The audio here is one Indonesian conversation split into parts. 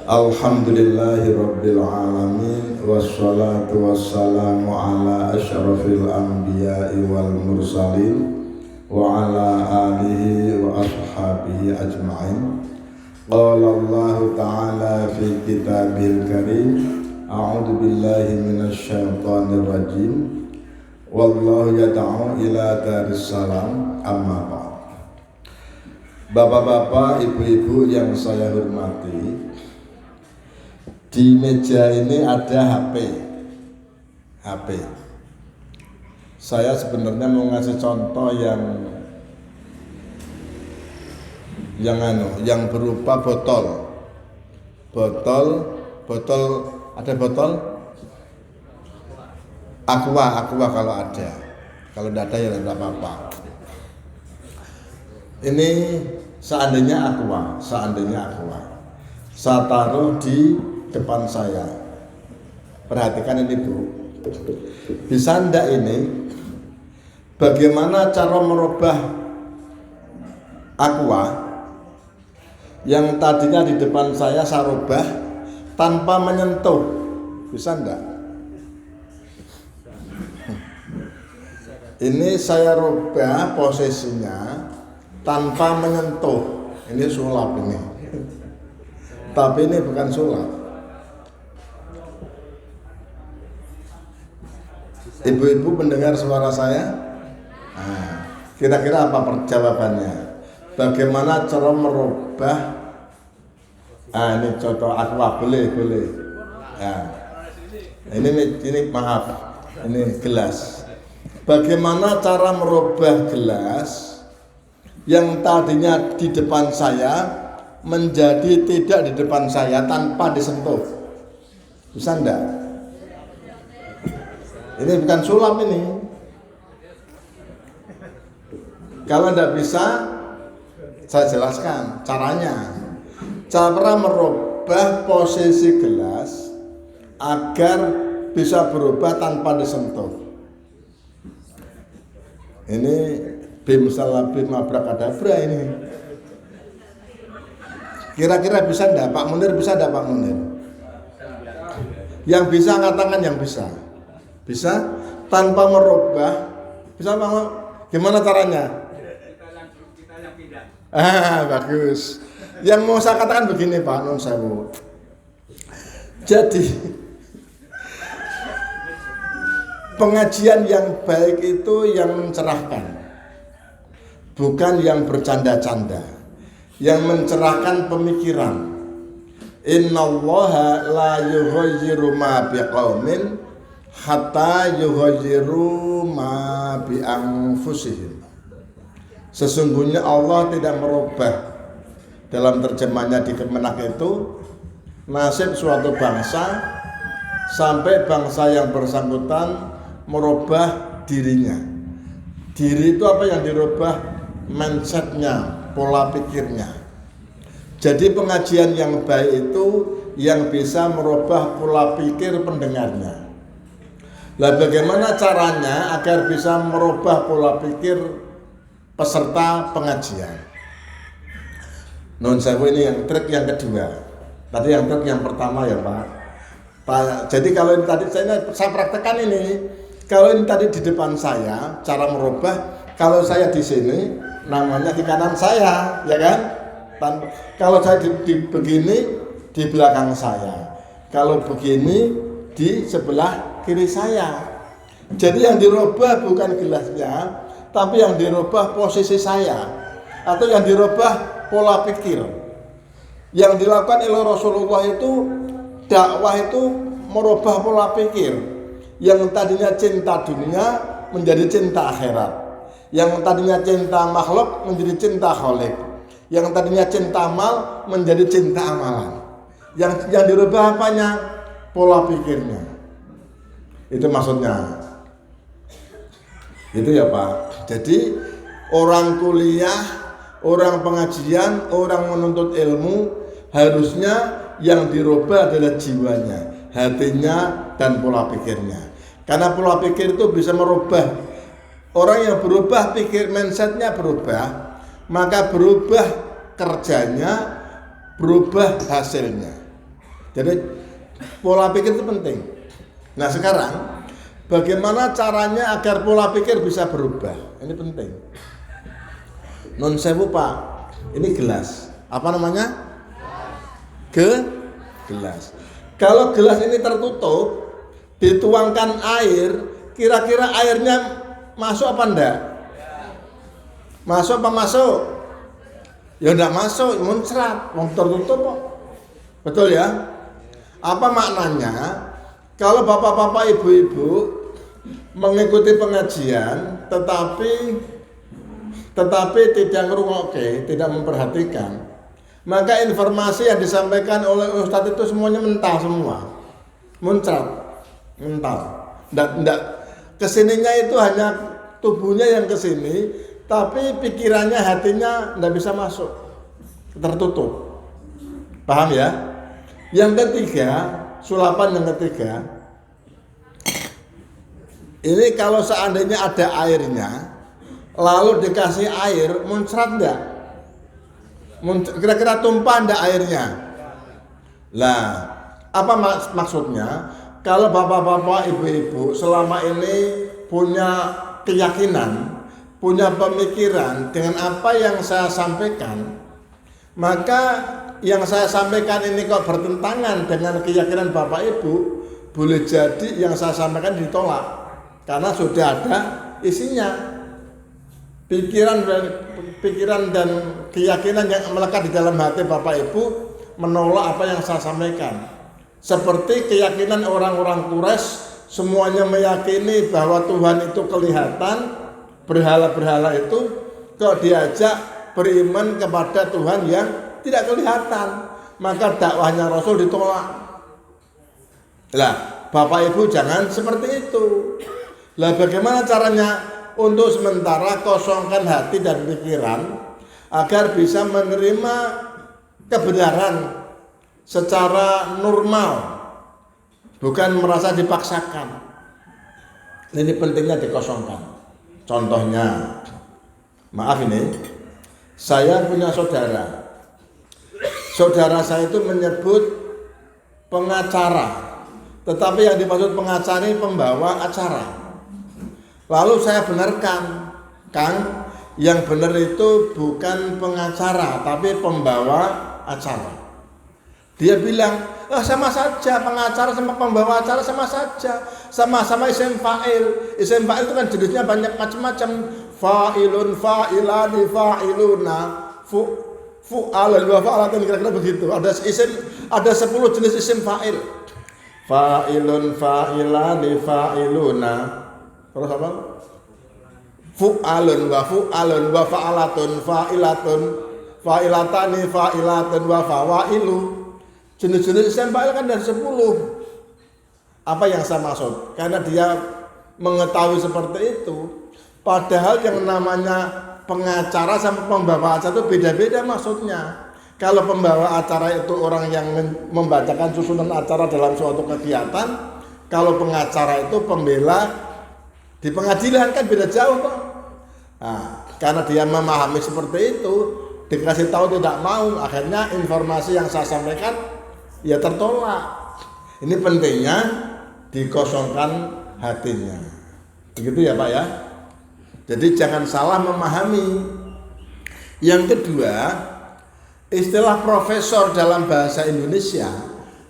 Alhamdulillahi Rabbil Alamin. Wassalatu wassalamu ala asyrafil anbiya'i wal mursalin wa ala alihi wa ashabihi ajma'in. Qala Allah ta'ala fi kitabil karim, a'udzu billahi minasy syaithanir rajim. Wallahu yad'u ila daris salam, amma ba'd. Bapak-bapak, ibu-ibu yang saya hormati, di meja ini ada HP. Saya sebenarnya mau ngasih contoh yang berupa botol. Ada botol aqua kalau ada. Kalau tidak ada ya tidak apa-apa. Ini seandainya aqua. Saya taruh di depan saya. Perhatikan ini Bu. Bisa enggak ini? Bagaimana cara merubah aqua yang tadinya di depan saya rubah tanpa menyentuh? Bisa enggak? Ini saya rubah posisinya tanpa menyentuh. Ini sulap ini. Tapi ini bukan sulap. Ibu-ibu mendengar suara saya? Nah, kira-kira apa jawabannya? Bagaimana cara merubah? Ini contoh aqua, boleh. Nah, ini maaf, ini gelas. Bagaimana cara merubah gelas yang tadinya di depan saya menjadi tidak di depan saya tanpa disentuh? Bisa enggak? Ini bukan sulap ini. Kalau enggak bisa, saya jelaskan caranya. Cara merubah posisi gelas agar bisa berubah tanpa disentuh. Ini bim abrakadabra ini. Kira-kira bisa enggak Pak Munir? Bisa enggak Pak Munir? Yang bisa katakan yang bisa. Bisa tanpa merubah. Bisa Pak? Gimana caranya? Kita yang pindah. Bagus. Yang mau saya katakan begini Pak Nun Sewu. Jadi pengajian yang baik itu yang mencerahkan, bukan yang bercanda-canda, yang mencerahkan pemikiran. Innallaha la yughayyiru ma biqaumin hatta yughayyiru ma bi anfusihim. Sesungguhnya Allah tidak merubah, dalam terjemahnya di Kemenak itu, nasib suatu bangsa sampai bangsa yang bersangkutan merubah dirinya. Diri itu apa yang dirubah? Mindsetnya, pola pikirnya. Jadi pengajian yang baik itu yang bisa merubah pola pikir pendengarnya. Lah bagaimana caranya agar bisa merubah pola pikir peserta pengajian? Nun sewu, ini yang trik yang kedua. Tadi yang trik yang pertama ya Pak. Jadi kalau ini tadi saya praktekkan ini. Kalau ini tadi di depan saya, cara merubah. Kalau saya di sini, namanya di kanan saya, ya kan? Kalau saya di begini, di belakang saya. Kalau begini, di sebelah kiri saya. Jadi yang dirubah bukan gelasnya, tapi yang dirubah posisi saya, atau yang dirubah pola pikir. Yang dilakukan oleh Rasulullah itu, dakwah itu merubah pola pikir. Yang tadinya cinta dunia menjadi cinta akhirat. Yang tadinya cinta makhluk menjadi cinta khalik. Yang tadinya cinta amal menjadi cinta amalan. Yang dirubah apanya? Pola pikirnya. Itu maksudnya. Itu ya Pak. Jadi orang kuliah, orang pengajian, orang menuntut ilmu, harusnya yang dirubah adalah jiwanya, hatinya, dan pola pikirnya. Karena pola pikir itu bisa merubah. Orang yang berubah pikir, mindsetnya berubah, maka berubah kerjanya, berubah hasilnya. Jadi pola pikir itu penting. Nah sekarang bagaimana caranya agar pola pikir bisa berubah? Ini penting. Non sewu Pak, ini gelas. Apa namanya? Gelas. Kalau gelas ini tertutup, dituangkan air, kira-kira airnya masuk apa enggak? Masuk apa masuk? Ya enggak masuk, muncrat, tertutup kok. Betul ya? Apa maknanya? Kalau bapak-bapak, ibu-ibu mengikuti pengajian, tetapi tidak ngerungokke, tidak memperhatikan, maka informasi yang disampaikan oleh ustadz itu semuanya mental semua, muncrat, mental. Nggak kesininya itu hanya tubuhnya yang kesini, tapi pikirannya, hatinya nggak bisa masuk, tertutup. Paham ya? Yang ketiga, sulapan yang ketiga, ini kalau seandainya ada airnya, lalu dikasih air, muncrat enggak? Kira-kira tumpah enggak airnya? Lah, apa maksudnya? Kalau bapak-bapak, ibu-ibu selama ini punya keyakinan, punya pemikiran dengan apa yang saya sampaikan, maka yang saya sampaikan ini kok bertentangan dengan keyakinan bapak ibu, boleh jadi yang saya sampaikan ditolak karena sudah ada isinya. Pikiran dan keyakinan yang melekat di dalam hati bapak ibu menolak apa yang saya sampaikan. Seperti keyakinan orang-orang Quraisy, semuanya meyakini bahwa Tuhan itu kelihatan, berhala-berhala itu kok diajak beriman kepada Tuhan yang tidak kelihatan, maka dakwahnya Rasul ditolak. Lah, bapak ibu jangan seperti itu. Lah, bagaimana caranya? Untuk sementara kosongkan hati dan pikiran agar bisa menerima kebenaran secara normal, bukan merasa dipaksakan. Ini pentingnya dikosongkan. Contohnya, maaf ini, saya punya saudara. Saudara saya itu menyebut pengacara, tetapi yang dimaksud pengacara ini pembawa acara. Lalu saya benarkan, Kang, yang benar itu bukan pengacara, tapi pembawa acara. Dia bilang, sama saja, pengacara sama pembawa acara sama saja, sama-sama isim fa'il. Isim fa'il itu kan jenisnya banyak macam-macam. Fa'ilun, fa'ilani, fa'iluna, fu'alun, wa fa'alatun, kira-kira begitu. Ada 10 jenis isim fa'il. Fa'ilun, fa'ilani, fa'iluna. Terus apa? Fu'alun wa fa'alatun fa'ilatun fa'ilatani fa'ilatun wa fawa'ilu. Jenis-jenis isim fa'il kan dari 10. Apa yang saya maksud? Karena dia mengetahui seperti itu, padahal yang namanya pengacara sama pembawa acara itu beda-beda maksudnya. Kalau pembawa acara itu orang yang membacakan susunan acara dalam suatu kegiatan, kalau pengacara itu pembela di pengadilan, kan beda jauh kok. Nah, karena dia memahami seperti itu, dikasih tahu tidak mau, akhirnya informasi yang saya sampaikan ya tertolak. Ini pentingnya dikosongkan hatinya. Begitu ya Pak ya. Jadi jangan salah memahami. Yang kedua, istilah profesor dalam bahasa Indonesia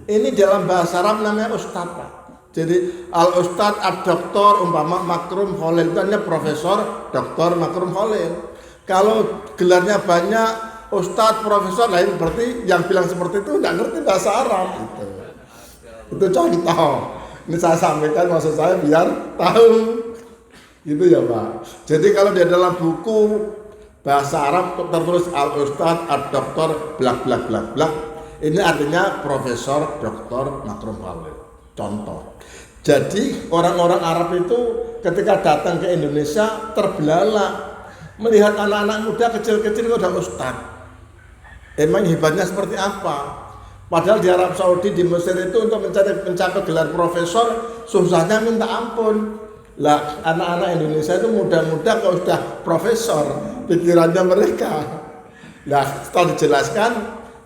ini dalam bahasa Arab namanya ustadz Pak. Jadi al-ustadz, ad-doktor, umpama Makrum Khalil itu hanya profesor, doktor Makrum Khalil. Kalau gelarnya banyak, ustadz, profesor, lain berarti yang bilang seperti itu tidak ngerti bahasa Arab. Itu contoh. Ini saya sampaikan maksud saya biar tahu. Gitu ya Pak. Jadi kalau di dalam buku bahasa Arab tertulis al-ustadz, ad-doktor, blak blak blak blak, ini artinya profesor, doktor Makrum Khalil. Contoh. Jadi orang-orang Arab itu ketika datang ke Indonesia terbelalak melihat anak-anak muda kecil-kecil itu udah ustadz. Emang hebatnya seperti apa? Padahal di Arab Saudi, di Mesir itu untuk mencapai gelar profesor susahnya minta ampun. Lah anak-anak Indonesia itu muda-muda kalau sudah profesor pikirannya mereka. Nah setelah dijelaskan,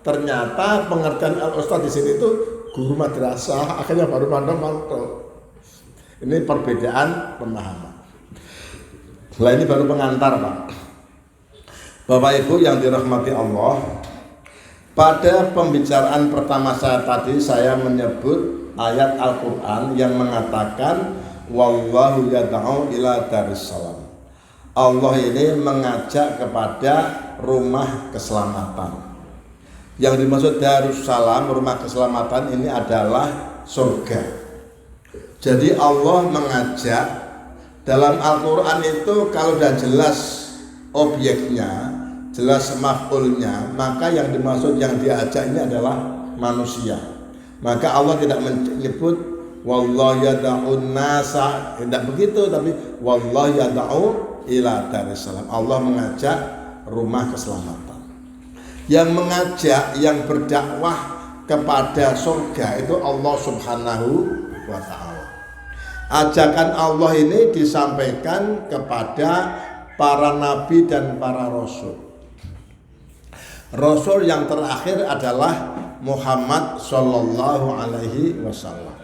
Ternyata pengertian al-ustad di sini itu guru madrasah, akhirnya baru mantul. Ini perbedaan pemahaman. Nah ini baru pengantar, Pak. Bapak Ibu yang dirahmati Allah, pada pembicaraan pertama saya tadi saya menyebut ayat Al-Quran yang mengatakan wallahu yad'u ila darissalam. Allah ini mengajak kepada rumah keselamatan. Yang dimaksud Darussalam, rumah keselamatan ini adalah surga. Jadi Allah mengajak dalam Al-Quran itu kalau sudah jelas objeknya, jelas maf'ulnya, maka yang dimaksud yang diajak ini adalah manusia. Maka Allah tidak menyebut wallahu yad'un nasa, tidak begitu, tapi wallahu yad'u ila darissalam. Allah mengajak rumah keselamatan. Yang mengajak, yang berdakwah kepada surga itu Allah Subhanahu wa ta'ala. Ajakan Allah ini disampaikan kepada para nabi dan para rasul. Rasul yang terakhir adalah Muhammad sallallahu alaihi wasallam.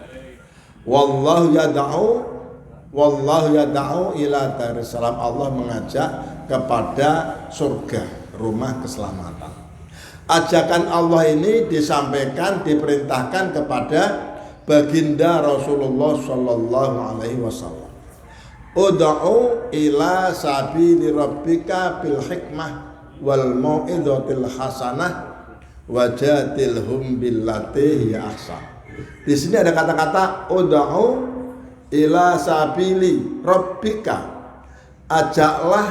Wallahu yad'u ila darissalam. Allah mengajak kepada surga, rumah keselamatan. Ajakan Allah ini disampaikan, diperintahkan kepada baginda Rasulullah sallallahu alaihi wasallam. Ud'u ila sabili rabbika bil hikmah wal mau'izatil hasanah wajadilhum billati hiya ahsan. Di sini ada kata-kata ud'u ila sabili rabbika. Ajaklah,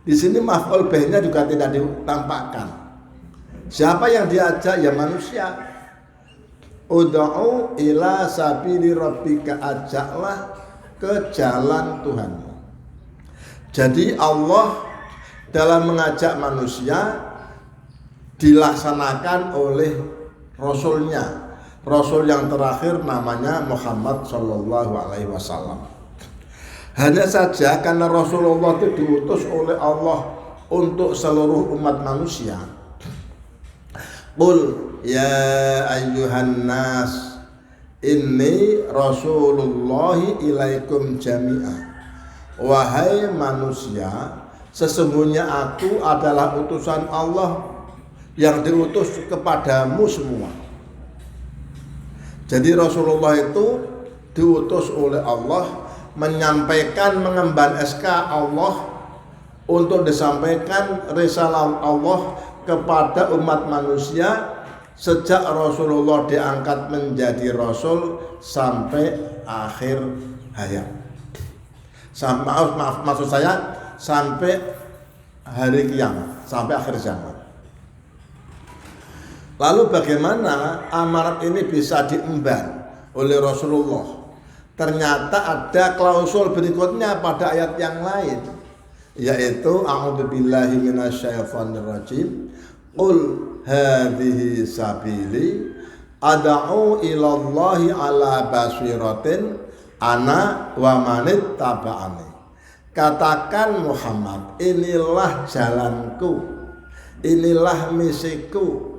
di sini maf'ul bihnya juga tidak ditampakkan. Siapa yang diajak? Ya manusia. Ud'u ila sabili rabbika, ajaklah ke jalan Tuhanmu. Jadi Allah dalam mengajak manusia dilaksanakan oleh Rasulnya. Rasul yang terakhir namanya Muhammad sallallahu alaihi wasallam. Hanya saja karena Rasulullah itu diutus oleh Allah untuk seluruh umat manusia. Qul ya ayyuhan nas inni rasulullahi ilaikum jami'ah. Wahai manusia, sesungguhnya aku adalah utusan Allah yang diutus kepadamu semua. Jadi Rasulullah itu diutus oleh Allah menyampaikan, mengemban SK Allah untuk disampaikan risalah Allah kepada umat maksudnya sejak Rasulullah diangkat menjadi Rasul sampai akhir hayat. Maksud saya sampai hari kiamat, sampai akhir zaman. Lalu bagaimana amarat ini bisa diemban oleh Rasulullah? Ternyata ada klausul berikutnya pada ayat yang lain, yaitu a'udzubillahi minasyaitonirrajim. Qul hadhihi sabili ad'u ilallahi ala basiratin ana wa manit taba'ani. Katakan Muhammad, inilah jalanku, inilah misiku.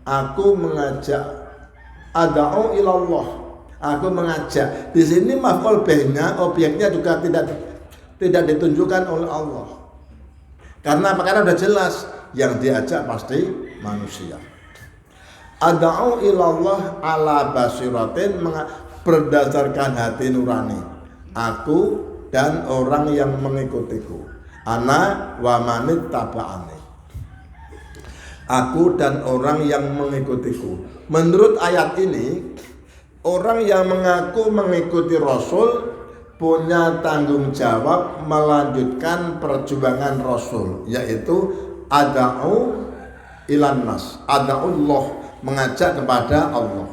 Aku mengajak, ad'u ilallah, aku mengajak. Di sini maf'ul bihnya, objeknya juga tidak ditunjukkan oleh Allah. Karena apa? Karena sudah jelas yang diajak pasti manusia. Ad'u ilallah ala basiratin, berdasarkan hati nurani. Aku dan orang yang mengikutiku. Ana wa manit taba'ani. Aku dan orang yang mengikutiku. Menurut ayat ini, orang yang mengaku mengikuti Rasul punya tanggung jawab melanjutkan perjuangan Rasul, yaitu ad'u ilan nas, ad'ullah, mengajak kepada Allah.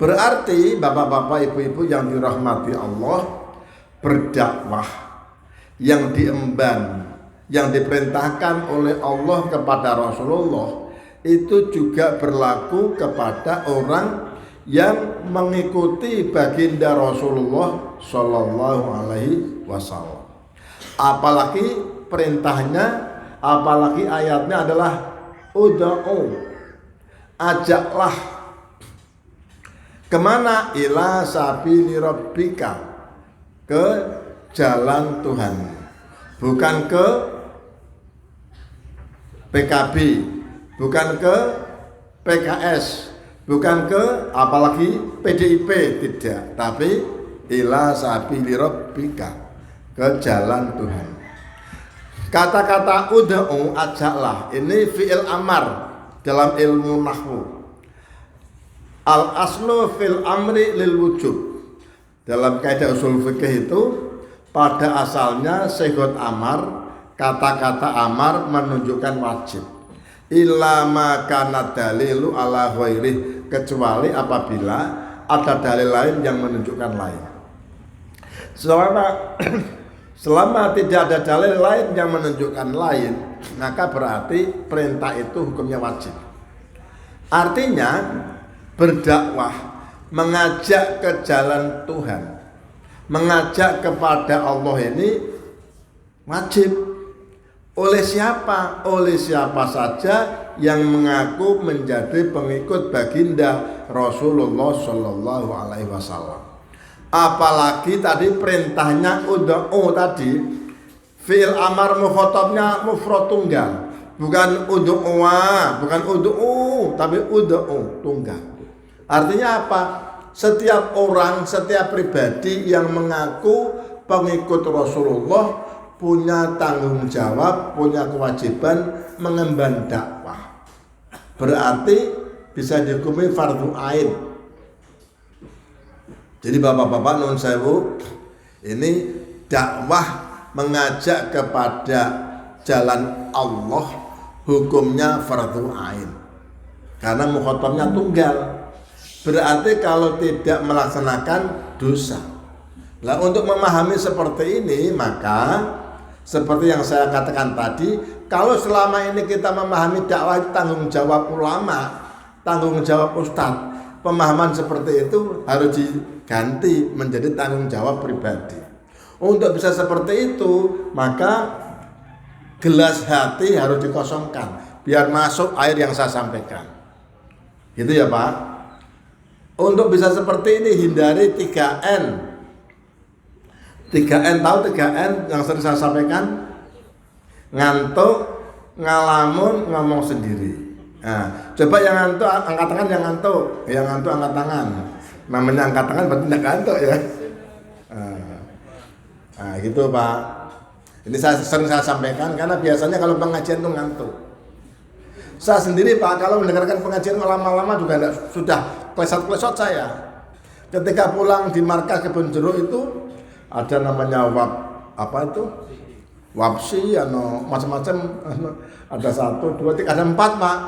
Berarti bapak-bapak, ibu-ibu yang dirahmati Allah, berdakwah yang diemban, yang diperintahkan oleh Allah kepada Rasulullah itu juga berlaku kepada orang yang mengikuti baginda Rasulullah Shallallahu Alaihi Wasallam. Apalagi perintahnya, apalagi ayatnya adalah ud'u ajaklah kemana? Ila sabili rabbika, ke jalan Tuhan, bukan ke PKB, bukan ke PKS, bukan ke apalagi PDIP, tidak, tapi ila sabili rabbika, ke jalan Tuhan. Kata-kata ud'u, ajaklah, ini fi'il amar dalam ilmu nahwu. Al aslu fil amri lil wujub. Dalam kaidah usul fikih itu pada asalnya sighah amar, kata-kata amar menunjukkan wajib. Illa ma kana dalilu ala ghairi, kecuali apabila ada dalil lain yang menunjukkan lain. Selama tidak ada dalil lain yang menunjukkan lain, maka berarti perintah itu hukumnya wajib. Artinya berdakwah, mengajak ke jalan Tuhan, mengajak kepada Allah ini wajib. Oleh siapa? Oleh siapa saja yang mengaku menjadi pengikut baginda Rasulullah Shallallahu Alaihi Wasallam. Apalagi tadi perintahnya ud'u tadi, fi'il amar mukhatabnya mufrad tunggal, bukan ud'uwa, bukan ud'u, tapi ud'u tunggal. Artinya apa? Setiap orang, setiap pribadi yang mengaku pengikut Rasulullah punya tanggung jawab, punya kewajiban mengemban dakwah. Berarti bisa dihukumi fardhu ain. Jadi bapak-bapak nun sewu, ini dakwah mengajak kepada jalan Allah hukumnya fardhu ain. Karena mukhatabnya tunggal. Berarti kalau tidak melaksanakan dosa. Nah, untuk memahami seperti ini, maka seperti yang saya katakan tadi, kalau selama ini kita memahami dakwah tanggung jawab ulama, tanggung jawab ustadz, pemahaman seperti itu harus diganti menjadi tanggung jawab pribadi. Untuk bisa seperti itu, maka gelas hati harus dikosongkan biar masuk air yang saya sampaikan. Gitu ya Pak. Untuk bisa seperti ini hindari 3N. 3N, tahu 3N yang sering saya sampaikan? Ngantuk, ngalamun, ngomong sendiri. Nah, coba yang ngantuk angkat tangan, yang ngantuk angkat tangan. Namanya angkat tangan berarti tidak ngantuk ya. Nah, gitu Pak. Ini sering saya sampaikan karena biasanya kalau pengajian itu ngantuk. Saya sendiri Pak, kalau mendengarkan pengajian lama-lama juga sudah klesot-klesot saya. Ketika pulang di markas Kebun Jeruk itu ada namanya wapsi, macam-macam, ada 1, 2, 3, ada 4 Pak.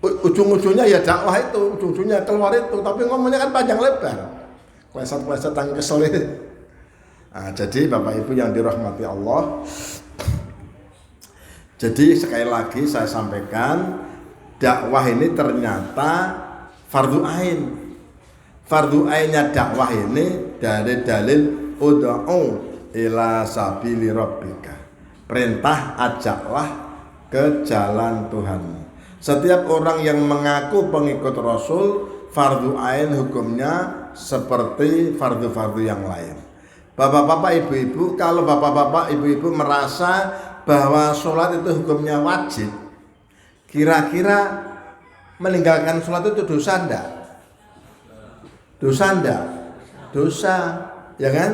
Ujung-ujungnya ya dakwah itu, ujung-ujungnya keluar itu, tapi ngomongnya kan panjang lebar, klesot-klesot yang kesel. Nah, jadi Bapak Ibu yang dirahmati Allah, jadi sekali lagi saya sampaikan, dakwah ini ternyata fardhu ain. Fardhu ainnya dakwah ini dari dalil ud'u ila sabili rabbika. Perintah ajaklah ke jalan Tuhan. Setiap orang yang mengaku pengikut Rasul, fardhu ain hukumnya seperti fardhu-fardhu yang lain. Bapak-bapak, ibu-ibu, kalau bapak-bapak, ibu-ibu merasa bahwa sholat itu hukumnya wajib, kira-kira meninggalkan sholat itu dosa enggak? Dosa enggak? Dosa, ya kan?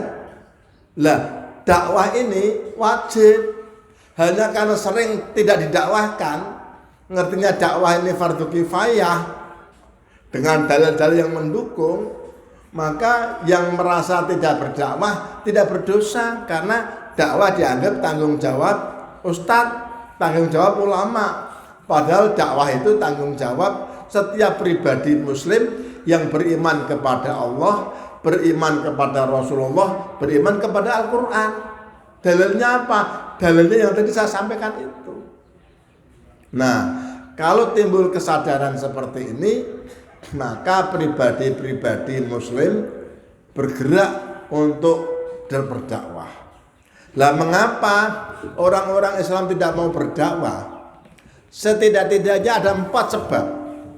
Lah, dakwah ini wajib. Hanya karena sering tidak didakwahkan, ngertinya dakwah ini fardu kifayah dengan dalil-dalil yang mendukung, maka yang merasa tidak berdakwah tidak berdosa karena dakwah dianggap tanggung jawab ustadz, tanggung jawab ulama. Padahal dakwah itu tanggung jawab setiap pribadi muslim yang beriman kepada Allah, beriman kepada Rasulullah, beriman kepada Al-Quran. Dalilnya apa? Dalilnya yang tadi saya sampaikan itu. Nah, kalau timbul kesadaran seperti ini, maka pribadi-pribadi muslim bergerak untuk berdakwah. Lah mengapa orang-orang Islam tidak mau berdakwah? Setidak-tidaknya ada 4 sebab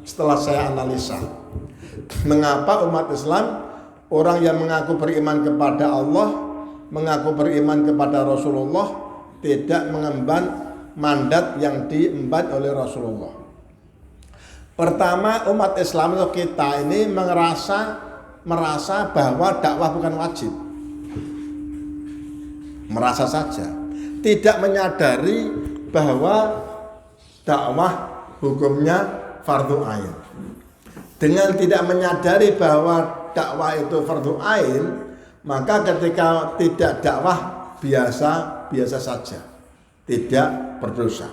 setelah saya analisa. Mengapa umat Islam, orang yang mengaku beriman kepada Allah, mengaku beriman kepada Rasulullah, tidak mengemban mandat yang diemban oleh Rasulullah. Pertama, umat Islam atau kita ini merasa bahwa dakwah bukan wajib. Merasa saja, tidak menyadari bahwa dakwah hukumnya fardu ain. Dengan tidak menyadari bahwa dakwah itu fardu ain, maka ketika tidak dakwah biasa saja, tidak berdosa.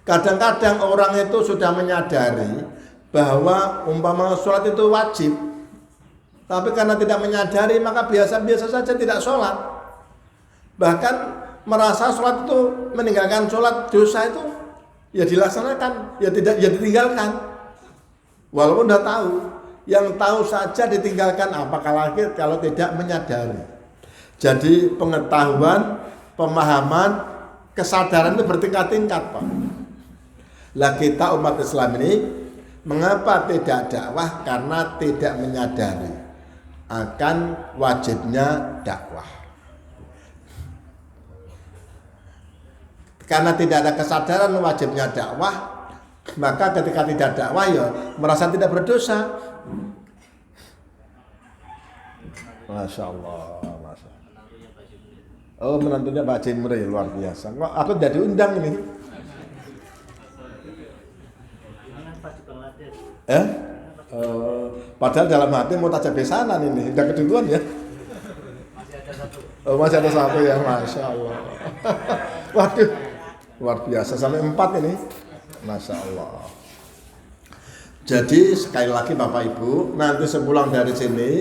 Kadang-kadang orang itu sudah menyadari bahwa umpama sholat itu wajib, tapi karena tidak menyadari maka biasa-biasa saja tidak sholat. Bahkan merasa sholat itu, meninggalkan sholat dosa itu ya dilaksanakan, ya tidak, ya ditinggalkan. Walaupun udah tahu, yang tahu saja ditinggalkan, apalagi kalau tidak menyadari. Jadi pengetahuan, pemahaman, kesadaran itu bertingkat-tingkat, Pak. Lah kita umat Islam ini mengapa tidak dakwah? Karena tidak menyadari akan wajibnya dakwah. Karena tidak ada kesadaran wajibnya dakwah, maka ketika tidak dakwah ya merasa tidak berdosa. Masya Allah, Masya Allah. Oh, menantunya Pak Jimri, luar biasa. Kok aku udah diundang ini? Padahal dalam hati mau tajam besanan ini, udah keduluan ya. Masih ada satu ya, Masya Allah. Waduh, luar biasa, sampai 4 ini, Masya Allah. Jadi sekali lagi Bapak Ibu, nanti sepulang dari sini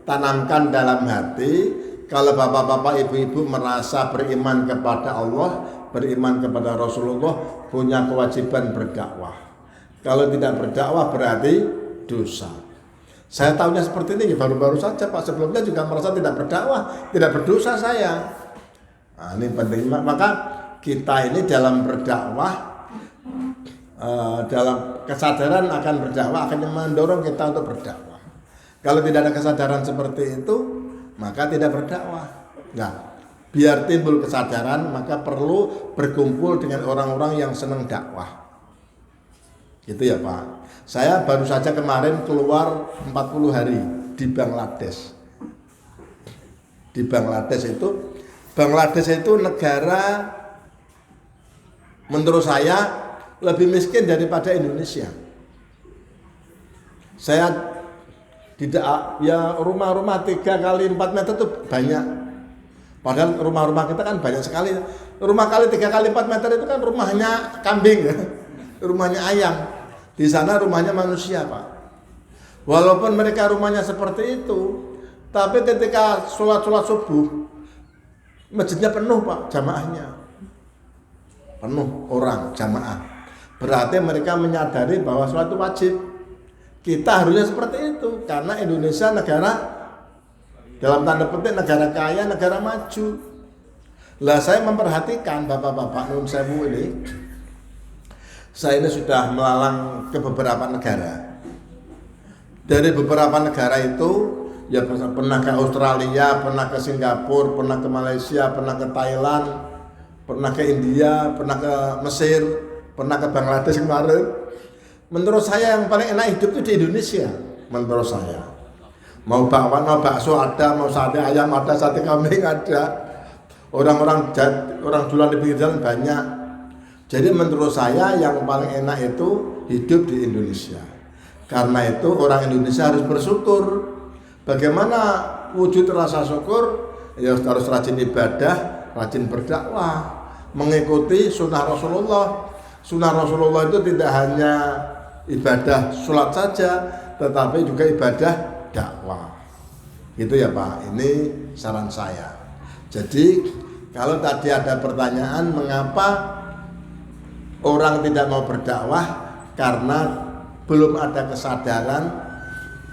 tanamkan dalam hati, kalau bapak-bapak ibu-ibu merasa beriman kepada Allah, beriman kepada Rasulullah, punya kewajiban berdakwah. Kalau tidak berdakwah berarti dosa. Saya tahunya seperti ini baru-baru saja Pak, sebelumnya juga merasa tidak berdakwah, tidak berdosa saya. Nah, ini penting, maka kita ini dalam berdakwah, dalam kesadaran akan berdakwah akan mendorong kita untuk berdakwah. Kalau tidak ada kesadaran seperti itu, maka tidak berdakwah. Nah, biar timbul kesadaran, maka perlu berkumpul dengan orang-orang yang senang dakwah. Gitu ya Pak. Saya baru saja kemarin keluar 40 hari di Bangladesh. Di Bangladesh itu negara menurut saya lebih miskin daripada Indonesia. Saya tidak, ya rumah-rumah 3 kali 4 meter itu banyak. Padahal rumah-rumah kita kan banyak sekali. Rumah kali 3 kali 4 meter itu kan rumahnya kambing ya. Rumahnya ayam. Di sana rumahnya manusia Pak. Walaupun mereka rumahnya seperti itu, tapi ketika sholat subuh, masjidnya penuh Pak, jamaahnya. Penuh orang, jamaah. Berarti mereka menyadari bahwa sholat itu wajib. Kita harusnya seperti itu, karena Indonesia negara, dalam tanda petik negara kaya, negara maju. Lah saya memperhatikan bapak-bapak nun sewu ini, saya ini sudah melalang ke beberapa negara. Dari beberapa negara itu, ya pernah ke Australia, pernah ke Singapura, pernah ke Malaysia, pernah ke Thailand, pernah ke India, pernah ke Mesir, pernah ke Bangladesh kemarin. Menurut saya yang paling enak hidup itu di Indonesia. Menurut saya, mau bakwan, mau bakso ada, mau sate ayam ada, sate kambing ada. Orang-orang jualan di pinggir jalan banyak. Jadi menurut saya yang paling enak itu hidup di Indonesia. Karena itu orang Indonesia harus bersyukur. Bagaimana wujud rasa syukur? Ya harus rajin ibadah, rajin berdakwah, mengikuti sunnah Rasulullah. Sunnah Rasulullah itu tidak hanya ibadah sholat saja, tetapi juga ibadah dakwah. Gitu ya Pak, ini saran saya. Jadi kalau tadi ada pertanyaan mengapa orang tidak mau berdakwah, karena belum ada kesadaran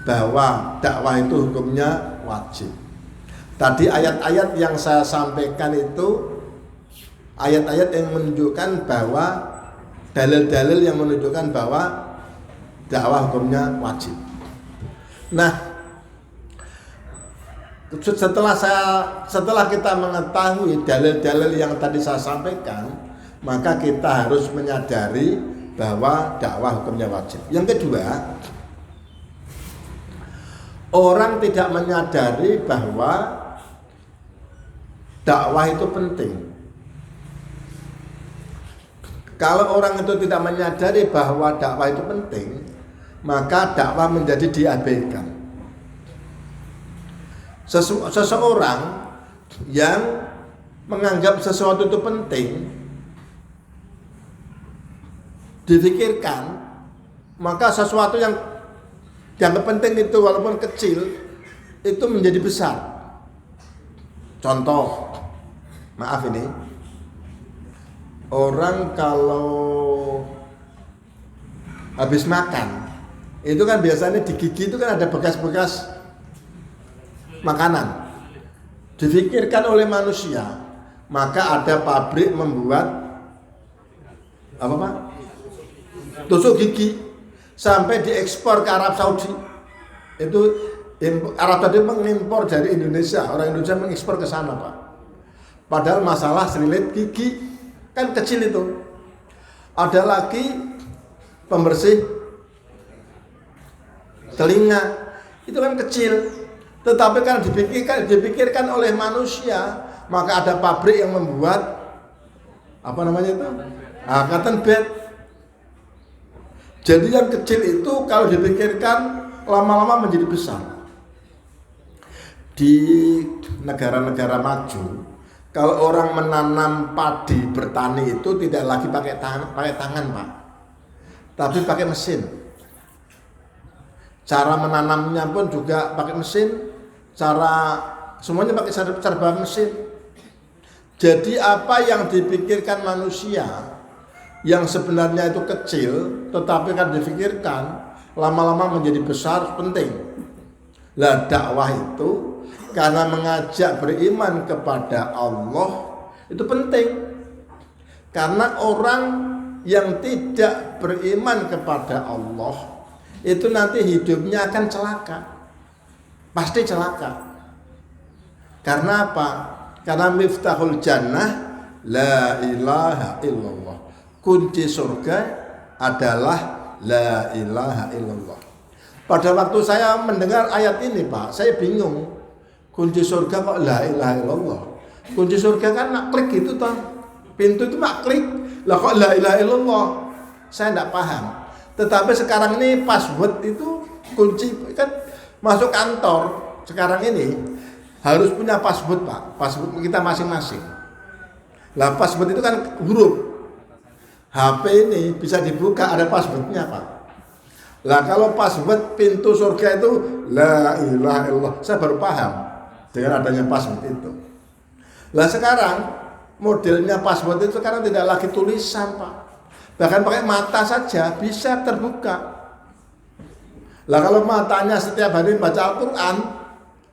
bahwa dakwah itu hukumnya wajib. Tadi ayat-ayat yang saya sampaikan itu ayat-ayat yang menunjukkan bahwa dalil-dalil yang menunjukkan bahwa dakwah hukumnya wajib. Nah, setelah kita mengetahui dalil-dalil yang tadi saya sampaikan, maka kita harus menyadari bahwa dakwah hukumnya wajib. Yang kedua, orang tidak menyadari bahwa dakwah itu penting. Kalau orang itu tidak menyadari bahwa dakwah itu penting, maka dakwah menjadi diabaikan. Seseorang yang menganggap sesuatu itu penting, difikirkan, maka sesuatu yang dianggap penting itu walaupun kecil, itu menjadi besar. Contoh, maaf ini, orang kalau habis makan, itu kan biasanya di gigi itu kan ada bekas-bekas makanan. Difikirkan oleh manusia, maka ada pabrik membuat apa Pak? Tusuk gigi sampai diekspor ke Arab Saudi. Itu Arab Saudi mengimpor dari Indonesia, orang Indonesia mengekspor ke sana Pak. Padahal masalah selilit gigi kan kecil itu. Ada lagi pembersih telinga, itu kan kecil. Tetapi kan dipikirkan oleh manusia, maka ada pabrik yang membuat apa namanya itu? Cotton bed. Jadi yang kecil itu kalau dipikirkan lama-lama menjadi besar. Di negara-negara maju, kalau orang menanam padi bertani itu tidak lagi pakai tangan Pak, tapi pakai mesin. Cara menanamnya pun juga pakai mesin, semuanya pakai serba mesin. Jadi apa yang dipikirkan manusia yang sebenarnya itu kecil, tetapi kan dipikirkan lama-lama menjadi besar, penting. Lah dakwah itu karena mengajak beriman kepada Allah itu penting. Karena orang yang tidak beriman kepada Allah itu nanti hidupnya akan celaka. Pasti celaka. Karena apa? Karena miftahul jannah la ilaha illallah. Kunci surga adalah la ilaha illallah. Pada waktu saya mendengar ayat ini Pak, saya bingung. Kunci surga kok la ilaha illallah. Kunci surga kan nak klik gitu toh. Pintu itu mak klik. Lah kok la ilaha illallah. Saya tidak paham. Tetapi sekarang ini password itu kunci kan masuk kantor sekarang ini harus punya password Pak. Password kita masing-masing. Lah password itu kan huruf. HP ini bisa dibuka ada passwordnya Pak. Lah kalau password pintu surga itu la ilaha illallah. Saya baru paham dengan adanya password itu. Lah sekarang modelnya password itu sekarang tidak lagi tulisan Pak. Bahkan pakai mata saja bisa terbuka. Lah kalau matanya setiap hari baca Al-Quran,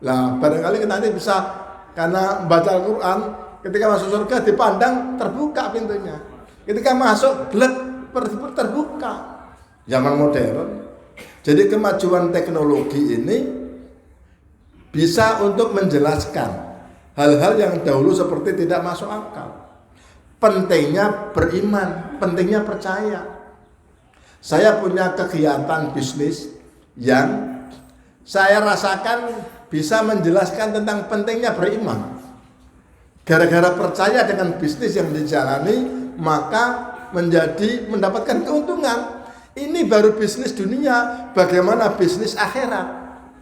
lah barangkali nanti bisa karena baca Al-Quran ketika masuk surga dipandang terbuka pintunya. Ketika masuk blek terbuka. Zaman modern. Jadi kemajuan teknologi ini bisa untuk menjelaskan hal-hal yang dahulu seperti tidak masuk akal. Pentingnya beriman, pentingnya percaya. Saya punya kegiatan bisnis yang saya rasakan bisa menjelaskan tentang pentingnya beriman. Gara-gara percaya dengan bisnis yang dijalani, maka mendapatkan keuntungan. Ini baru bisnis dunia, bagaimana bisnis akhirat?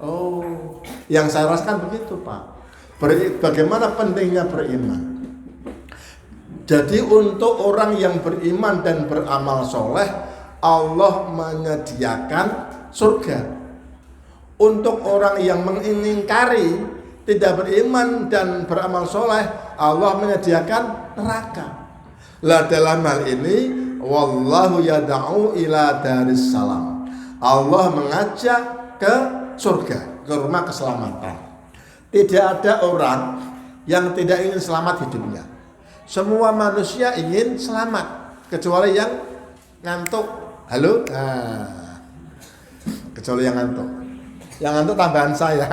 Oh, yang saya rasakan begitu Pak. Bagaimana pentingnya beriman. Jadi untuk orang yang beriman dan beramal soleh, Allah menyediakan surga. Untuk orang yang mengingkari, tidak beriman dan beramal soleh, Allah menyediakan neraka. Lah dalam hal ini, wallahu yad'u ila daris salam. Allah mengajak ke surga, ke rumah keselamatan. Tidak ada orang yang tidak ingin selamat hidupnya. Semua manusia ingin selamat, kecuali yang ngantuk. Halo? Nah, kecuali yang ngantuk. Yang ngantuk tambahan saya.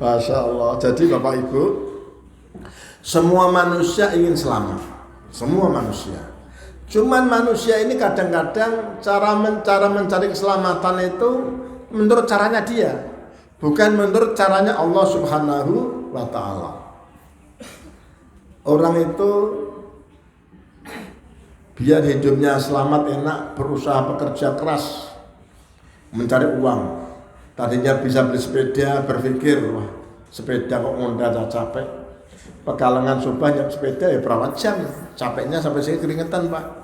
Masya Allah. Jadi Bapak Ibu, semua manusia ingin selamat. Semua manusia. Cuman manusia ini kadang-kadang cara mencari keselamatan itu menurut caranya dia, bukan menurut caranya Allah Subhanahu wa Ta'ala. Orang itu biar hidupnya selamat, enak, berusaha bekerja keras mencari uang. Tadinya bisa beli sepeda, berpikir wah sepeda kok ngonda capek. Pegalangan banyak sepeda ya berapa jam, capeknya sampai saya keringetan Pak.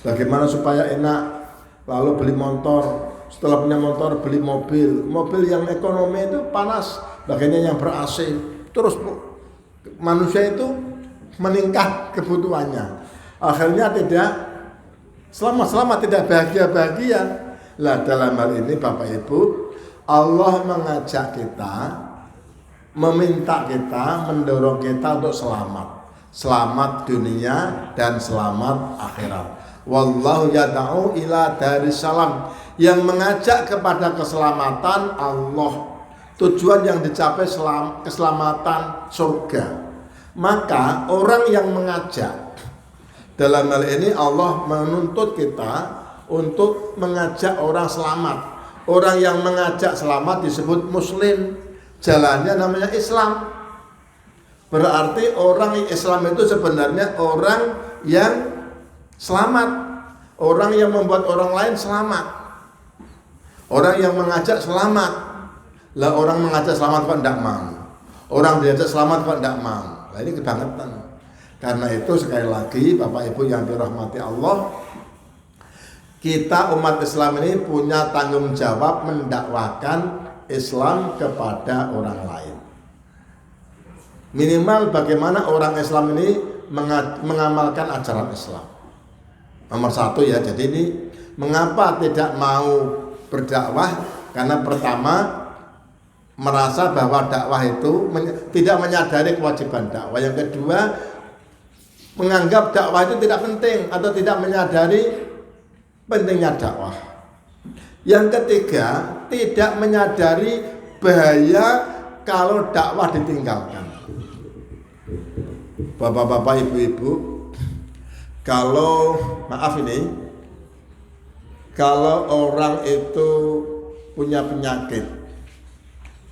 Bagaimana supaya enak? Lalu beli motor, setelah punya motor beli mobil yang ekonomi itu panas, bagiannya yang ber-AC. Terus manusia itu meningkat kebutuhannya, akhirnya tidak selamat, tidak bahagia. Lah dalam hal ini Bapak Ibu, Allah mengajak kita, meminta kita, mendorong kita untuk selamat dunia dan selamat akhirat. Wallahu yad'u ila darissalam, yang mengajak kepada keselamatan Allah. Tujuan yang dicapai keselamatan surga. Maka orang yang mengajak, dalam hal ini Allah menuntut kita untuk mengajak orang selamat. Orang yang mengajak selamat disebut muslim. Jalannya namanya Islam. Berarti orang Islam itu sebenarnya orang yang selamat, orang yang membuat orang lain selamat, orang yang mengajak selamat. Lah orang mengajak selamat kok tidak mau, orang diajak selamat kok tidak mau. Lah ini kebangetan. Karena itu sekali lagi Bapak Ibu yang dirahmati Allah, kita umat Islam ini punya tanggung jawab mendakwakan Islam kepada orang lain. Minimal bagaimana orang Islam ini mengamalkan ajaran Islam. Nomor satu ya, jadi ini mengapa tidak mau berdakwah? Karena pertama merasa bahwa dakwah itu tidak menyadari kewajiban dakwah. Yang kedua menganggap dakwah itu tidak penting atau tidak menyadari pentingnya dakwah. Yang ketiga tidak menyadari bahaya kalau dakwah ditinggalkan. Bapak-bapak, ibu-ibu, kalau orang itu punya penyakit,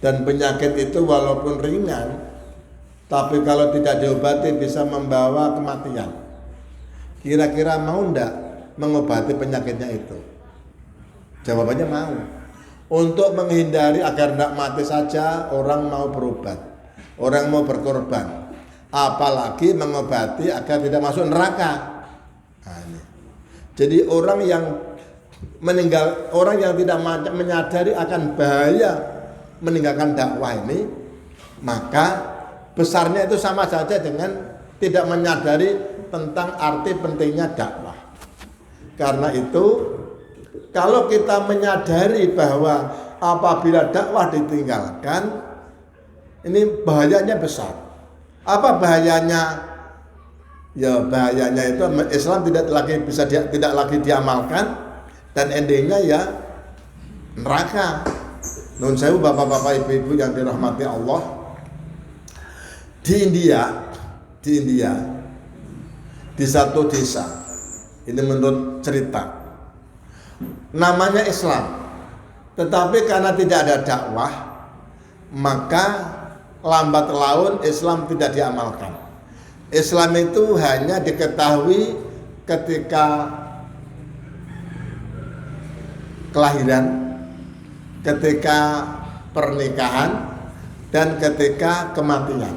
dan penyakit itu walaupun ringan, tapi kalau tidak diobati bisa membawa kematian, kira-kira mau enggak mengobati penyakitnya itu? Jawabannya mau. Untuk menghindari agar tidak mati saja orang mau berobat, orang mau berkorban, apalagi mengobati agar tidak masuk neraka. Nah, ini. Jadi orang yang meninggal, orang yang tidak menyadari akan bahaya meninggalkan dakwah ini, maka besarnya itu sama saja dengan tidak menyadari tentang arti pentingnya dakwah. Karena itu kalau kita menyadari bahwa apabila dakwah ditinggalkan, ini bahayanya besar. Apa bahayanya? Ya bahayanya itu Islam tidak lagi diamalkan, dan endingnya ya neraka. Nun sewu bapak-bapak, ibu-ibu yang dirahmati Allah. Di India, di satu desa, ini menurut cerita, namanya Islam, tetapi karena tidak ada dakwah, maka lambat laun Islam tidak diamalkan. Islam itu hanya diketahui ketika kelahiran, ketika pernikahan, dan ketika kematian.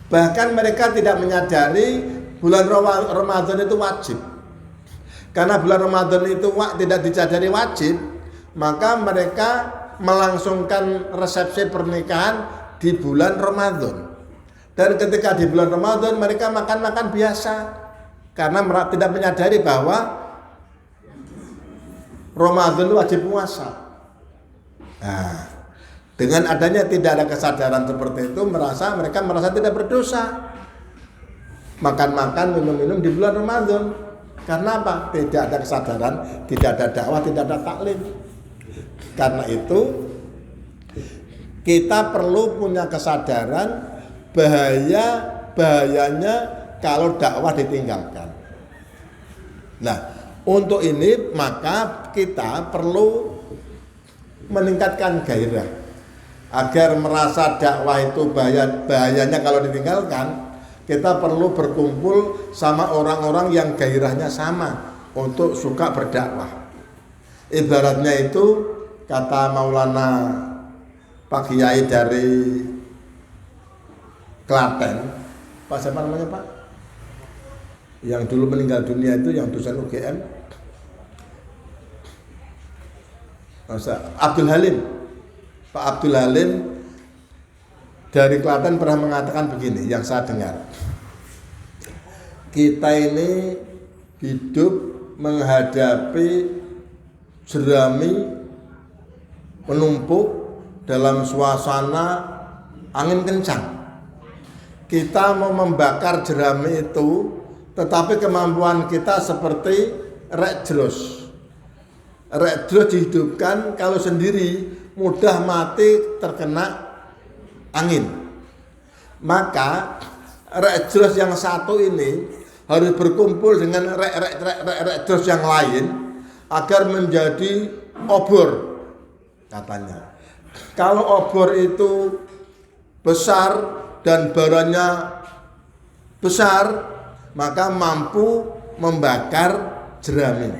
Bahkan mereka tidak menyadari bulan Ramadan itu wajib. Karena bulan Ramadan itu tidak disadari wajib, maka mereka melangsungkan resepsi pernikahan di bulan Ramadan. Dan ketika di bulan Ramadan mereka makan-makan biasa, karena tidak menyadari bahwa Ramadan wajib puasa. Nah, dengan adanya tidak ada kesadaran seperti itu, mereka merasa tidak berdosa. Makan-makan, minum-minum di bulan Ramadan. Karena apa? Tidak ada kesadaran, tidak ada dakwah, tidak ada taklim. Karena itu kita perlu punya kesadaran bahayanya kalau dakwah ditinggalkan. Nah, untuk ini maka kita perlu meningkatkan gairah agar merasa dakwah itu bahayanya kalau ditinggalkan. Kita perlu berkumpul sama orang-orang yang gairahnya sama untuk suka berdakwah. Ibaratnya itu kata Maulana Pak Kiai dari Klaten, Pak siapa namanya Pak? Yang dulu meninggal dunia itu yang dosen UGM, Abdul Halim. Pak Abdul Halim dari Klaten pernah mengatakan begini, yang saya dengar. Kita ini hidup menghadapi jerami menumpuk dalam suasana angin kencang. Kita mau membakar jerami itu, tetapi kemampuan kita seperti rek jros. Rek jros dihidupkan kalau sendiri mudah mati terkena angin. Maka rek jros yang satu ini harus berkumpul dengan rek jros yang lain agar menjadi obor katanya. Kalau obor itu besar dan baranya besar, maka mampu membakar jerami.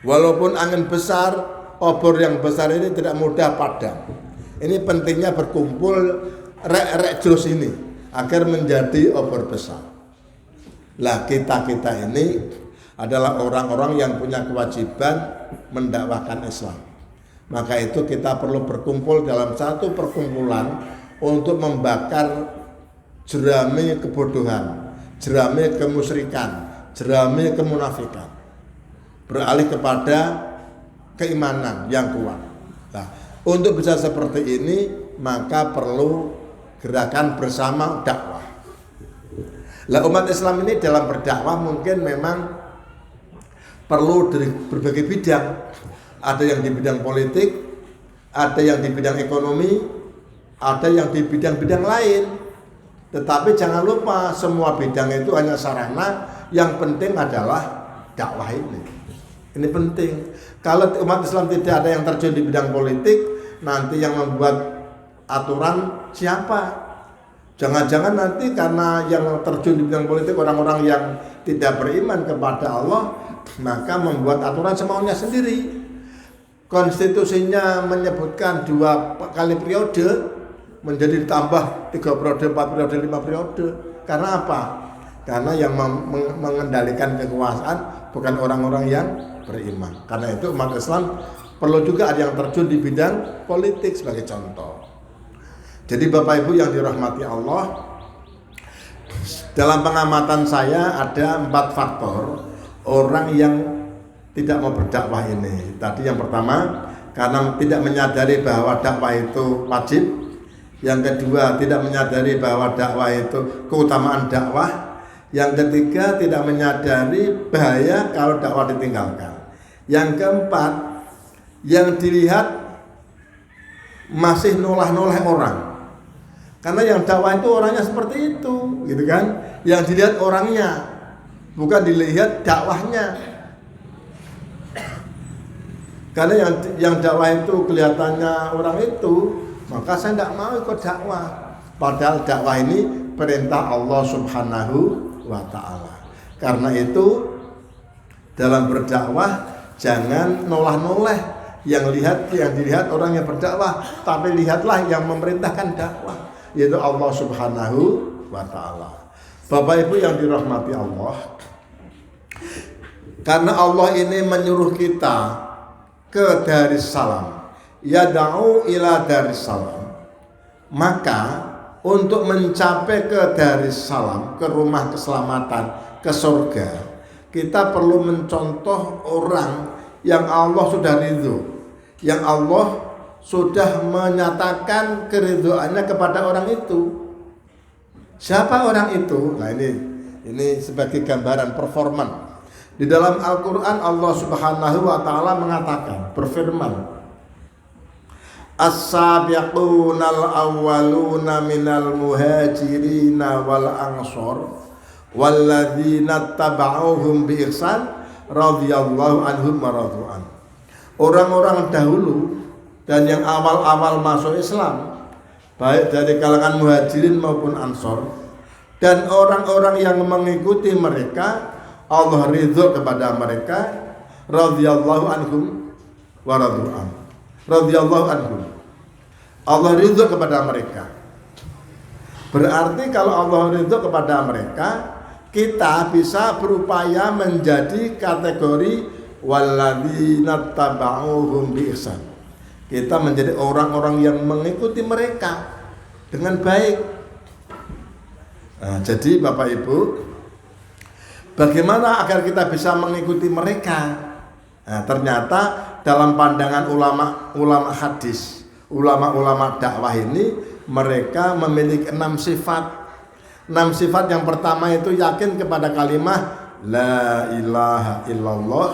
Walaupun angin besar, obor yang besar ini tidak mudah padam. Ini pentingnya berkumpul rek jros ini agar menjadi obor besar. Lah kita ini adalah orang-orang yang punya kewajiban mendakwahkan Islam. Maka itu kita perlu berkumpul dalam satu perkumpulan untuk membakar jerami kebodohan, jerami kemusyrikan, jerami kemunafikan, beralih kepada keimanan yang kuat. Nah, untuk bisa seperti ini maka perlu gerakan bersama dakwah. Lah umat Islam ini dalam berdakwah mungkin memang perlu dari berbagai bidang. Ada yang di bidang politik, ada yang di bidang ekonomi, ada yang di bidang-bidang lain. Tetapi jangan lupa semua bidang itu hanya sarana, yang penting adalah dakwah ini. Ini penting. Kalau umat Islam tidak ada yang terjun di bidang politik, nanti yang membuat aturan siapa? Jangan-jangan nanti karena yang terjun di bidang politik orang-orang yang tidak beriman kepada Allah, maka membuat aturan semaunya sendiri. Konstitusinya menyebutkan 2 kali periode, menjadi ditambah 3 periode, 4 periode, 5 periode. Karena apa? Karena yang mengendalikan kekuasaan bukan orang-orang yang beriman. Karena itu umat Islam perlu juga ada yang terjun di bidang politik sebagai contoh. Jadi Bapak Ibu yang dirahmati Allah, dalam pengamatan saya ada 4 faktor orang yang tidak mau berdakwah ini. Tadi yang pertama, karena tidak menyadari bahwa dakwah itu wajib. Yang kedua, tidak menyadari bahwa dakwah itu keutamaan dakwah. Yang ketiga, tidak menyadari bahaya kalau dakwah ditinggalkan. Yang keempat, yang dilihat masih noleh-noleh orang. Karena yang dakwah itu orangnya seperti itu, gitu kan? Yang dilihat orangnya, bukan dilihat dakwahnya. Karena yang dakwah itu kelihatannya orang itu, maka saya tidak mau ikut dakwah. Padahal dakwah ini perintah Allah Subhanahu wa ta'ala. Karena itu dalam berdakwah jangan nolah-noleh. Yang dilihat orang yang berdakwah, tapi lihatlah yang memerintahkan dakwah, yaitu Allah Subhanahu wa ta'ala. Bapak Ibu yang dirahmati Allah, karena Allah ini menyuruh kita ke Darussalam, yad'u ila Darussalam, maka untuk mencapai ke Darussalam, ke rumah keselamatan, ke surga, kita perlu mencontoh orang yang Allah sudah ridho, yang Allah sudah menyatakan keridhoannya kepada orang itu. Siapa orang itu? Nah ini sebagai gambaran performan. Di dalam Al-Quran Allah Subhanahu wa Ta'ala mengatakan, berfirman, As-sabiqunal awwaluna minal muhajirina wal ansor walladzina taba'uhum bi ihsan radhiyallahu anhum wa radu'an. Orang-orang dahulu dan yang awal-awal masuk Islam, baik dari kalangan muhajirin maupun ansor, dan orang-orang yang mengikuti mereka, Allah ridho kepada mereka, radhiyallahu anhum wa radu'an. Radhiyallahu anhum, Allah ridho kepada mereka. Berarti kalau Allah ridho kepada mereka, kita bisa berupaya menjadi kategori walladzina taba'uhum bi ihsan. Kita menjadi orang-orang yang mengikuti mereka dengan baik. Nah, jadi Bapak Ibu, bagaimana agar kita bisa mengikuti mereka? Nah, ternyata dalam pandangan ulama hadis, ulama-ulama dakwah ini, mereka memiliki 6 sifat. 6 sifat yang pertama itu yakin kepada kalimat La ilaha illallah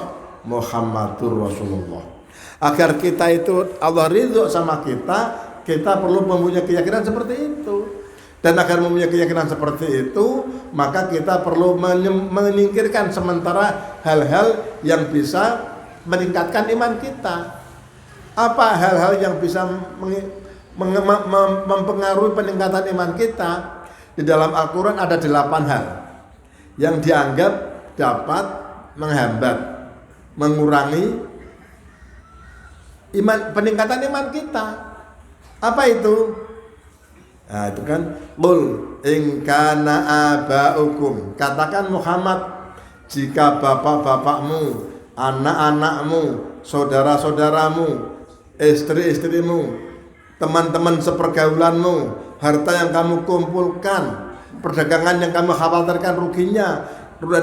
Muhammadur Rasulullah. Agar kita itu Allah ridho sama kita perlu mempunyai keyakinan seperti itu. Dan agar mempunyai keyakinan seperti itu, maka kita perlu menyingkirkan sementara hal-hal yang bisa meningkatkan iman kita. Apa hal-hal yang bisa mempengaruhi peningkatan iman kita? Di dalam Al-Quran ada 8 hal yang dianggap dapat menghambat, mengurangi peningkatan iman kita. Apa itu? Nah, itu kan qul in kana abaukum, katakan Muhammad, jika bapak-bapakmu, anak-anakmu, saudara-saudaramu, istri-istrimu, teman-teman sepergaulanmu, harta yang kamu kumpulkan, perdagangan yang kamu khawatirkan ruginya,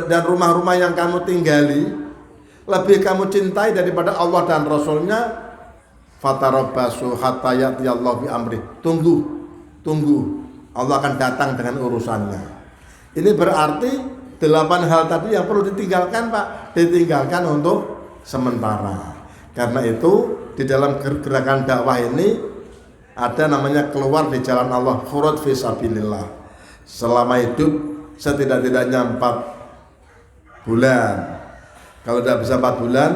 dan rumah-rumah yang kamu tinggali lebih kamu cintai daripada Allah dan Rasulnya, fatarabbasu hatta ya'tiyallahu bi amri. Tunggu, Allah akan datang dengan urusannya. Ini berarti 8 hal tadi yang perlu ditinggalkan, Pak, ditinggalkan untuk sementara. Karena itu di dalam gerakan dakwah ini ada namanya keluar di jalan Allah, khuruj fi sabilillah. Selama hidup setidak-tidaknya 4 bulan. Kalau tidak bisa 4 bulan,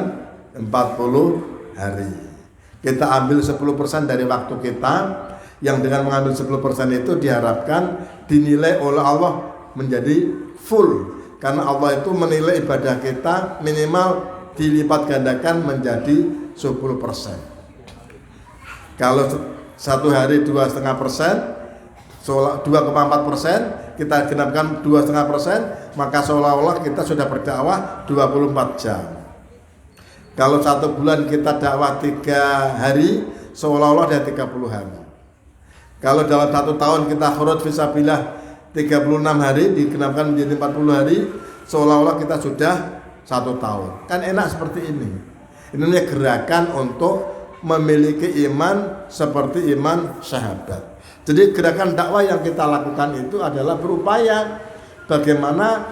40 hari. Kita ambil 10% dari waktu kita, yang dengan mengambil 10% itu diharapkan dinilai oleh Allah menjadi full. Karena Allah itu menilai ibadah kita minimal dilipat gandakan menjadi 10%. Kalau 1 hari 2,5%, 2,4%, kita genapkan 2,5%, maka seolah-olah kita sudah berdakwah 24 jam. Kalau 1 bulan kita dakwah 3 hari, seolah-olah ada 30 hari. Kalau dalam 1 tahun kita khuruj fisabilillah 36 hari digenapkan menjadi 40 hari, seolah-olah kita sudah 1 tahun. Kan enak seperti ini. Ini namanya gerakan untuk memiliki iman seperti iman sahabat. Jadi gerakan dakwah yang kita lakukan itu adalah berupaya bagaimana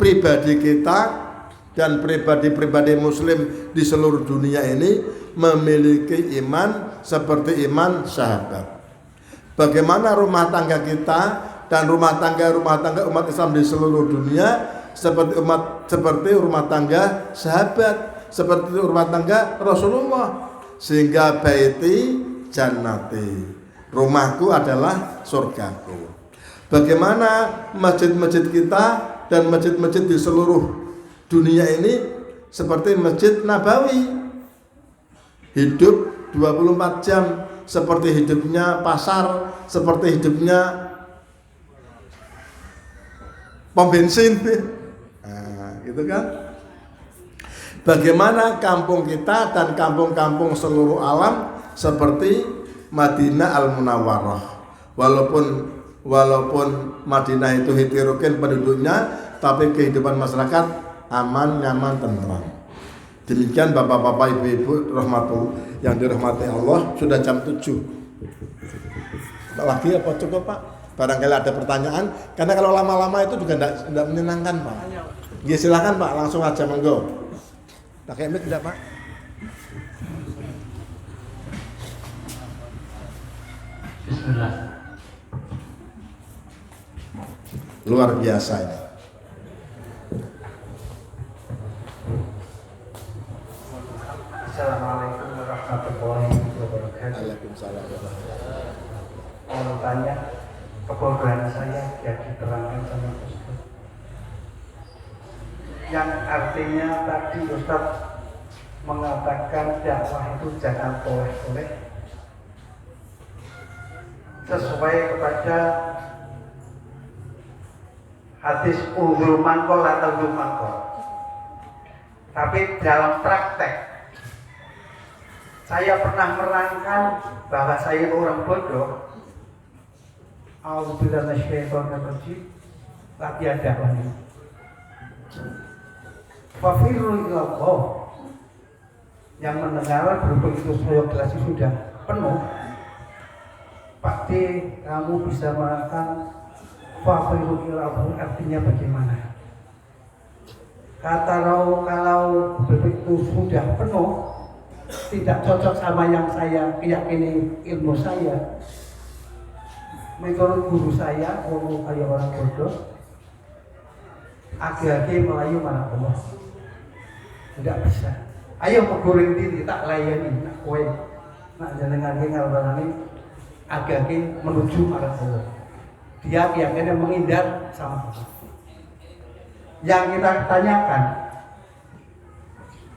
pribadi kita dan pribadi-pribadi muslim di seluruh dunia ini memiliki iman seperti iman sahabat. Bagaimana rumah tangga kita dan rumah tangga umat Islam di seluruh dunia seperti rumah tangga sahabat, seperti rumah tangga Rasulullah, sehingga baiti jannati, rumahku adalah surgaku. Bagaimana masjid-masjid kita dan masjid-masjid di seluruh dunia ini seperti Masjid Nabawi, hidup 24 jam, seperti hidupnya pasar, seperti hidupnya pom bensin. Nah, gitu kan? Bagaimana kampung kita dan kampung-kampung seluruh alam seperti Madinah Al-Munawwarah. Walaupun Madinah itu heterogen penduduknya, tapi kehidupan masyarakat aman, nyaman, tentram. Demikian bapak-bapak, ibu-ibu yang dirahmati Allah, sudah jam 7. Lagi apa cukup, Pak? Barangkali ada pertanyaan, karena kalau lama-lama itu juga tidak menyenangkan, Pak. Ya, silakan Pak, langsung aja monggo. Pakai mic tidak Pak? Bismillah. Luar biasa ini. Assalamualaikum warahmatullahi wabarakatuh. Waalaikumsalam. Mau tanya, kebodohan saya ya diterangkan sama Ustaz. Yang artinya tadi Ustaz mengatakan dakwah itu jangan oleh-oleh, sesuai kepada hadis unggul mangkol atau unggul mangkol. Tapi dalam praktek saya pernah merangkan bahwa saya orang bodoh. A'udzubillahi minasyaitonir rajim. Latihan dakwah ini. Fafirru ilallah. Yang mendengar berhubung itu saya kelas sudah penuh. Pak D, kamu bisa merangkan fafirru ilallah artinya bagaimana? Kata kalau begitu sudah penuh, tidak cocok sama yang saya yakini ilmu saya. Menurut guru saya, kayak orang bodoh, agi-agi Melayu mana Allah. Tidak bisa. Ayo peguring diri tak layani nak kowe. Nak jenengan ngalorane agi-agi menuju arah Allah. Dia yakinnya menghindar sama Allah. Yang kita tanyakan,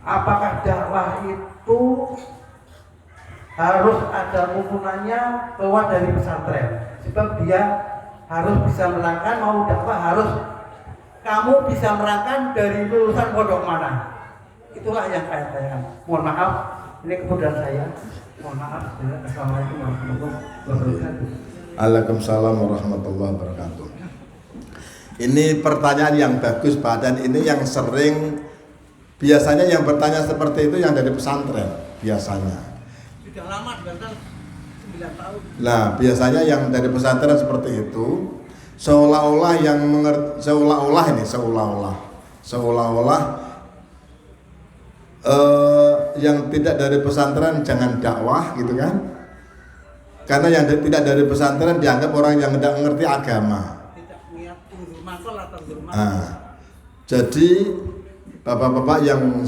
apakah dakwah itu harus ada hubungannya keluar dari pesantren? Sebab dia harus bisa merangkan, mau dakwah harus kamu bisa merangkan dari lulusan pondok mana. Itulah yang saya tanyakan. Mohon maaf, ini kemudian saya. Mohon maaf. Assalamualaikum warahmatullahi wabarakatuh. Waalaikumsalam warahmatullahi wabarakatuh. Ini pertanyaan yang bagus Pak, dan ini yang sering, biasanya yang bertanya seperti itu yang dari pesantren biasanya. Sudah lama dengan 9 tahun. Nah, biasanya yang dari pesantren seperti itu seolah-olah yang yang tidak dari pesantren jangan dakwah gitu kan? Karena yang tidak dari pesantren dianggap orang yang tidak mengerti agama. Nah, jadi bapak-bapak yang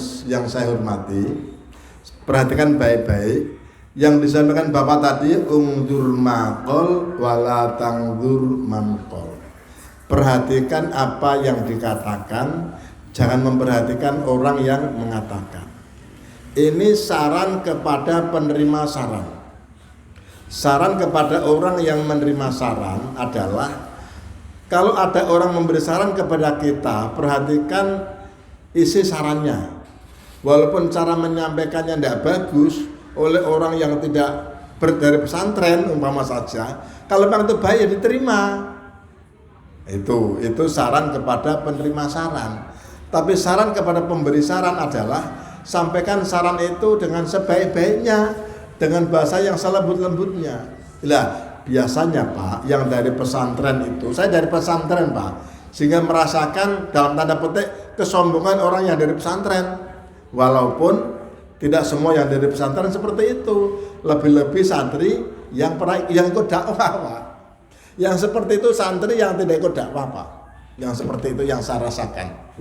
saya hormati, perhatikan baik-baik yang disampaikan bapak tadi, ungdur maqol wala tangdur mantol. Perhatikan apa yang dikatakan, jangan memperhatikan orang yang mengatakan. Ini saran kepada penerima saran. Saran kepada orang yang menerima saran adalah, kalau ada orang memberi saran kepada kita, perhatikan isi sarannya. Walaupun cara menyampaikannya tidak bagus oleh orang yang tidak dari pesantren umpama saja, kalau memang itu baik ya diterima. Itu saran kepada penerima saran. Tapi saran kepada pemberi saran adalah sampaikan saran itu dengan sebaik-baiknya, dengan bahasa yang selembut-lembutnya. Lah, biasanya Pak, yang dari pesantren itu, saya dari pesantren Pak, sehingga merasakan dalam tanda petik kesombongan orang yang dari pesantren. Walaupun tidak semua yang dari pesantren seperti itu, lebih-lebih santri yang ikut dakwah Pak. Yang seperti itu santri yang tidak ikut dakwah Pak. Yang seperti itu yang saya rasakan.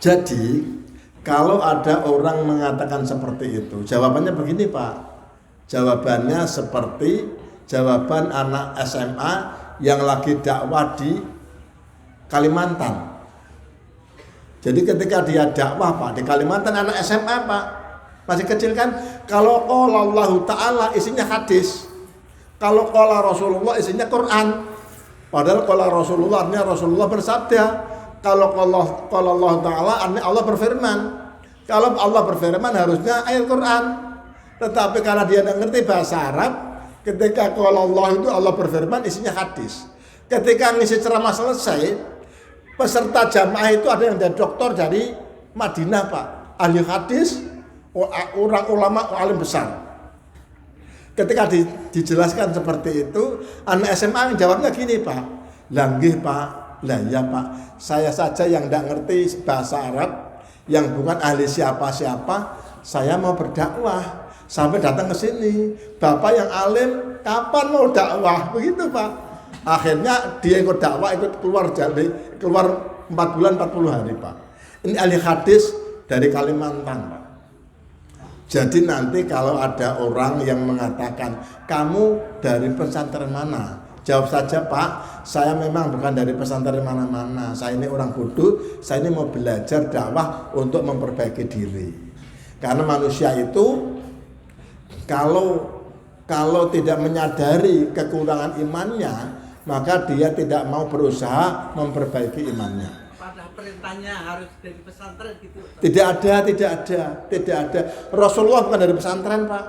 Jadi kalau ada orang mengatakan seperti itu, jawabannya begini Pak. Jawabannya seperti jawaban anak SMA yang lagi dakwah di Kalimantan. Jadi ketika dia dakwah Pak di Kalimantan, anak SMA Pak, masih kecil kan, kalau qala Allah Ta'ala isinya hadis, kalau qala Rasulullah isinya Quran. Padahal qala Rasulullah artinya Rasulullah bersabda, kalau qala Allah Ta'ala artinya Allah berfirman. Kalau Allah berfirman harusnya ayat Quran. Tetapi karena dia tidak ngerti bahasa Arab, ketika qala Allah itu Allah berfirman isinya hadis. Ketika ngisi ceramah selesai, peserta jamaah itu ada yang dari doktor dari Madinah Pak, ahli hadis, orang ulama alim besar. Ketika dijelaskan seperti itu, anak SMA jawabnya gini Pak, langgih Pak, Lah ya Pak, saya saja yang tidak ngerti bahasa Arab, yang bukan ahli siapa-siapa, saya mau berdakwah sampai datang ke sini. Bapak yang alim, kapan mau dakwah? Begitu Pak. Akhirnya dia ikut dakwah, ikut keluar 4 bulan 40 hari Pak. Ini ahli hadis dari Kalimantan Pak. Jadi nanti kalau ada orang yang mengatakan, kamu dari pesantren mana? Jawab saja Pak, saya memang bukan dari pesantren mana-mana. Saya ini orang bodoh, saya ini mau belajar dakwah untuk memperbaiki diri. Karena manusia itu kalau tidak menyadari kekurangan imannya, maka dia tidak mau berusaha memperbaiki imannya. Perintahnya harus dari pesantren gitu. Tidak ada. Rasulullah bukan dari pesantren Pak.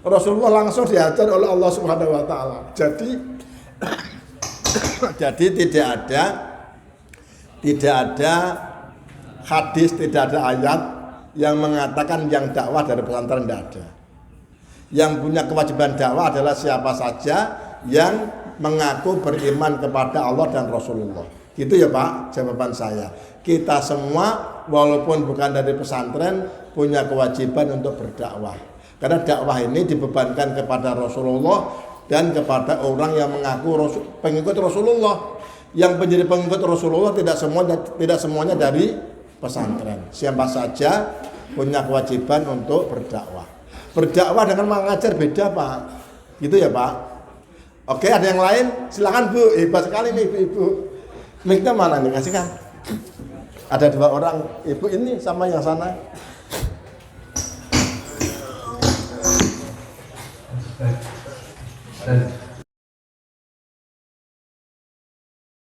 Rasulullah langsung diajar oleh Allah Subhanahu Wa Taala. Jadi tidak ada hadis, tidak ada ayat yang mengatakan yang dakwah dari pesantren, tidak ada. Yang punya kewajiban dakwah adalah siapa saja yang mengaku beriman kepada Allah dan Rasulullah. Gitu ya Pak, jawaban saya. Kita semua walaupun bukan dari pesantren punya kewajiban untuk berdakwah. Karena dakwah ini dibebankan kepada Rasulullah dan kepada orang yang mengaku pengikut Rasulullah. Yang menjadi pengikut Rasulullah tidak semuanya dari pesantren. Siapa saja punya kewajiban untuk berdakwah. Berdakwah dengan mengajar beda Pak. Gitu ya Pak. Oke, ada yang lain? Silakan Bu, hebat sekali nih ibu-ibu. Mic-nya mana nih, kasihkan. Ada 2 orang, ibu ini sama yang sana. Dan